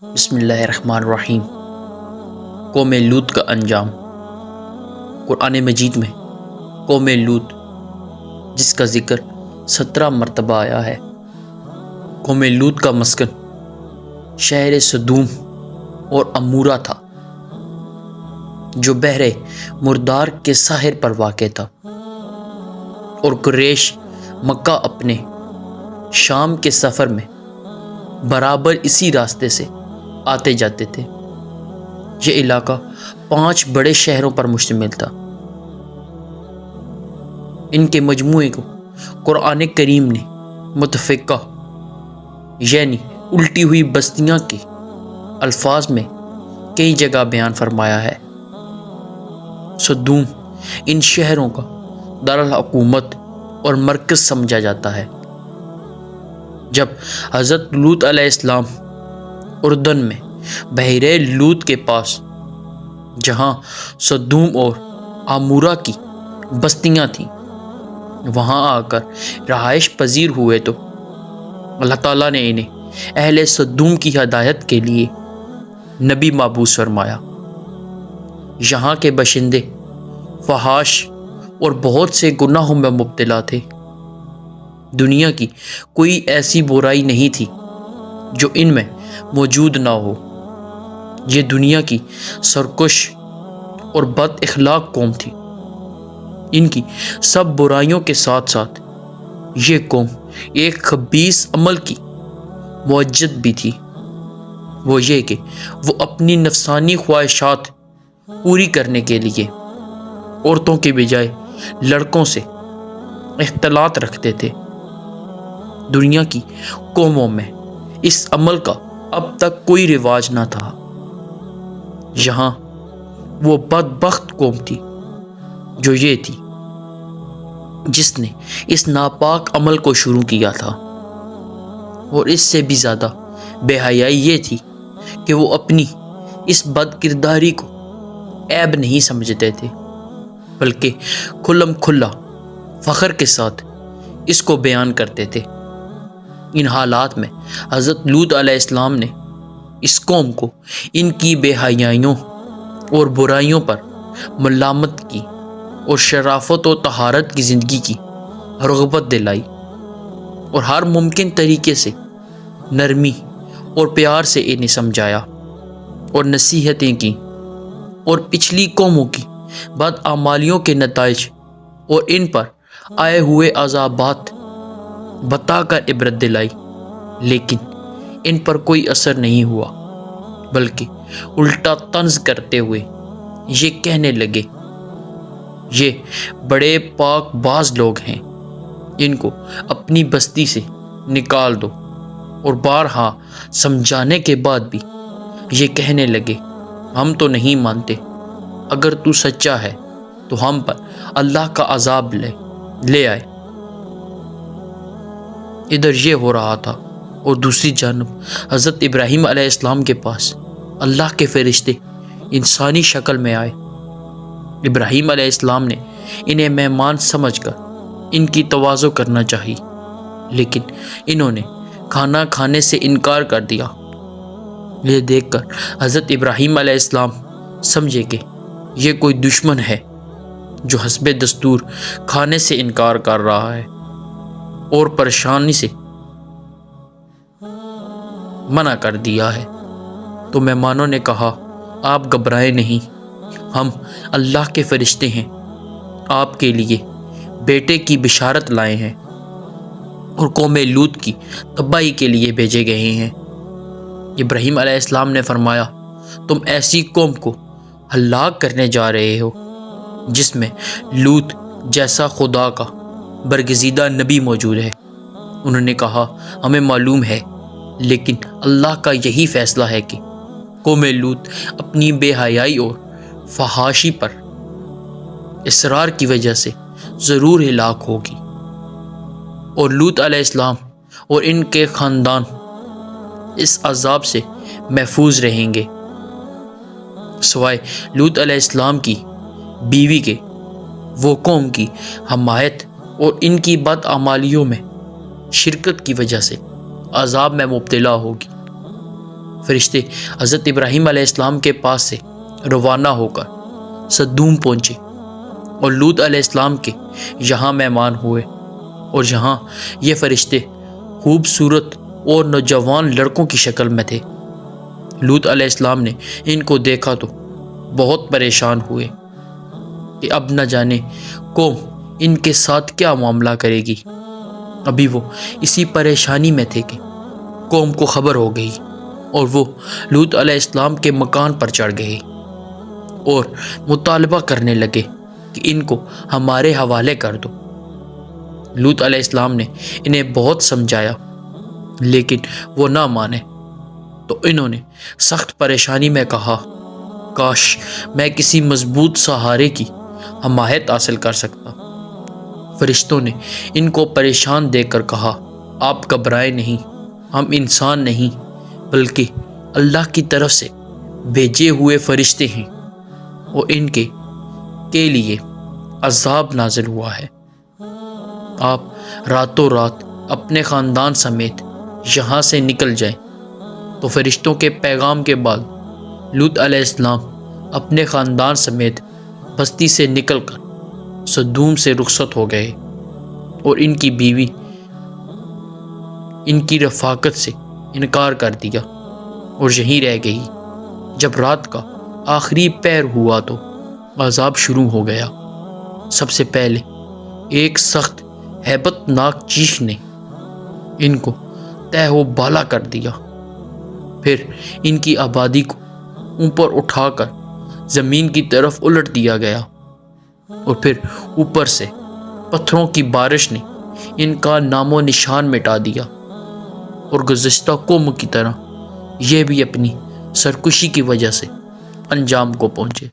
بسم اللہ الرحمن الرحیم۔ قوم لوط کا انجام۔ قرآن مجید میں قوم لوط جس کا ذکر 17 مرتبہ آیا ہے، قوم لوط کا مسکن شہر سدوم اور عمورہ تھا جو بحر مردار کے ساحل پر واقع تھا، اور قریش مکہ اپنے شام کے سفر میں برابر اسی راستے سے آتے جاتے تھے۔ یہ علاقہ 5 بڑے شہروں پر مشتمل تھا۔ ان کے مجموعے کو قرآن کریم نے متفقہ یعنی الٹی ہوئی بستیاں کے الفاظ میں کئی جگہ بیان فرمایا ہے۔ سدوم ان شہروں کا دارالحکومت اور مرکز سمجھا جاتا ہے۔ جب حضرت لوط علیہ السلام اردن میں بحیرہ لوط کے پاس جہاں سدوم اور عمورہ کی بستیاں تھیں وہاں آ کر رہائش پذیر ہوئے تو اللہ تعالیٰ نے انہیں اہل سدوم کی ہدایت کے لیے نبی مبعوث فرمایا۔ یہاں کے باشندے فحش اور بہت سے گناہوں میں مبتلا تھے۔ دنیا کی کوئی ایسی برائی نہیں تھی جو ان میں موجود نہ ہو۔ یہ دنیا کی سرکش اور بد اخلاق قوم تھی۔ ان کی سب برائیوں کے ساتھ ساتھ یہ قوم ایک خبیث عمل کی معجد بھی تھی، وہ یہ کہ وہ اپنی نفسانی خواہشات پوری کرنے کے لیے عورتوں کے بجائے لڑکوں سے اختلاط رکھتے تھے۔ دنیا کی قوموں میں اس عمل کا اب تک کوئی رواج نہ تھا۔ یہاں وہ بدبخت قوم تھی جو یہ تھی جس نے اس ناپاک عمل کو شروع کیا تھا، اور اس سے بھی زیادہ بے حیائی یہ تھی کہ وہ اپنی اس بد کرداری کو عیب نہیں سمجھتے تھے، بلکہ کھلم کھلا فخر کے ساتھ اس کو بیان کرتے تھے۔ ان حالات میں حضرت لوط علیہ السلام نے اس قوم کو ان کی بے حیائیوں اور برائیوں پر ملامت کی اور شرافت و طہارت کی زندگی کی رغبت دلائی، اور ہر ممکن طریقے سے نرمی اور پیار سے انہیں سمجھایا اور نصیحتیں کی، اور پچھلی قوموں کی بدعمالیوں کے نتائج اور ان پر آئے ہوئے عذابات بتا کر عبرت دلائی، لیکن ان پر کوئی اثر نہیں ہوا، بلکہ الٹا طنز کرتے ہوئے یہ کہنے لگے یہ بڑے پاک باز لوگ ہیں، ان کو اپنی بستی سے نکال دو، اور بارہا سمجھانے کے بعد بھی یہ کہنے لگے ہم تو نہیں مانتے، اگر تو سچا ہے تو ہم پر اللہ کا عذاب لے آئے۔ ادھر یہ ہو رہا تھا، اور دوسری جانب حضرت ابراہیم علیہ السلام کے پاس اللہ کے فرشتے انسانی شکل میں آئے۔ ابراہیم علیہ السلام نے انہیں مہمان سمجھ کر ان کی تواضع کرنا چاہی، لیکن انہوں نے کھانا کھانے سے انکار کر دیا۔ یہ دیکھ کر حضرت ابراہیم علیہ السلام سمجھے کہ یہ کوئی دشمن ہے جو حسب دستور کھانے سے انکار کر رہا ہے، اور پریشانی سے منع کر دیا ہے۔ تو مہمانوں نے کہا آپ گھبرائیں نہیں، ہم اللہ کے فرشتے ہیں، آپ کے لیے بیٹے کی بشارت لائے ہیں اور قوم لوط کی تباہی کے لیے بھیجے گئے ہیں۔ ابراہیم علیہ السلام نے فرمایا تم ایسی قوم کو ہلاک کرنے جا رہے ہو جس میں لوط جیسا خدا کا برگزیدہ نبی موجود ہے۔ انہوں نے کہا ہمیں معلوم ہے، لیکن اللہ کا یہی فیصلہ ہے کہ قوم لوط اپنی بے حیائی اور فحاشی پر اصرار کی وجہ سے ضرور ہلاک ہوگی، اور لوط علیہ السلام اور ان کے خاندان اس عذاب سے محفوظ رہیں گے، سوائے لوط علیہ السلام کی بیوی کے۔ وہ قوم کی حمایت اور ان کی بدعمالیوں میں شرکت کی وجہ سے عذاب میں مبتلا ہوگی۔ فرشتے حضرت ابراہیم علیہ السلام کے پاس سے روانہ ہو کر سدوم پہنچے اور لوط علیہ السلام کے یہاں مہمان ہوئے، اور یہاں یہ فرشتے خوبصورت اور نوجوان لڑکوں کی شکل میں تھے۔ لوط علیہ السلام نے ان کو دیکھا تو بہت پریشان ہوئے کہ اب نہ جانے قوم ان کے ساتھ کیا معاملہ کرے گی۔ ابھی وہ اسی پریشانی میں تھے کہ قوم کو خبر ہو گئی اور وہ لوط علیہ السلام کے مکان پر چڑھ گئے اور مطالبہ کرنے لگے کہ ان کو ہمارے حوالے کر دو۔ لوط علیہ السلام نے انہیں بہت سمجھایا لیکن وہ نہ مانے، تو انہوں نے سخت پریشانی میں کہا، کاش میں کسی مضبوط سہارے کی حمایت حاصل کر سکتا۔ فرشتوں نے ان کو پریشان دیکھ کر کہا، آپ گھبرائیں نہیں، ہم انسان نہیں بلکہ اللہ کی طرف سے بھیجے ہوئے فرشتے ہیں، اور ان کے لیے عذاب نازل ہوا ہے۔ آپ راتوں رات اپنے خاندان سمیت یہاں سے نکل جائیں۔ تو فرشتوں کے پیغام کے بعد لوط علیہ السلام اپنے خاندان سمیت بستی سے نکل کر سدوم سے رخصت ہو گئے، اور ان کی بیوی ان کی رفاقت سے انکار کر دیا اور یہیں رہ گئی۔ جب رات کا آخری پہر ہوا تو عذاب شروع ہو گیا۔ سب سے پہلے ایک سخت ہیبت ناک چیخ نے ان کو تہ و بالا کر دیا، پھر ان کی آبادی کو اوپر اٹھا کر زمین کی طرف الٹ دیا گیا، اور پھر اوپر سے پتھروں کی بارش نے ان کا نام و نشان مٹا دیا، اور گزشتہ قوم کی طرح یہ بھی اپنی سرکشی کی وجہ سے انجام کو پہنچے۔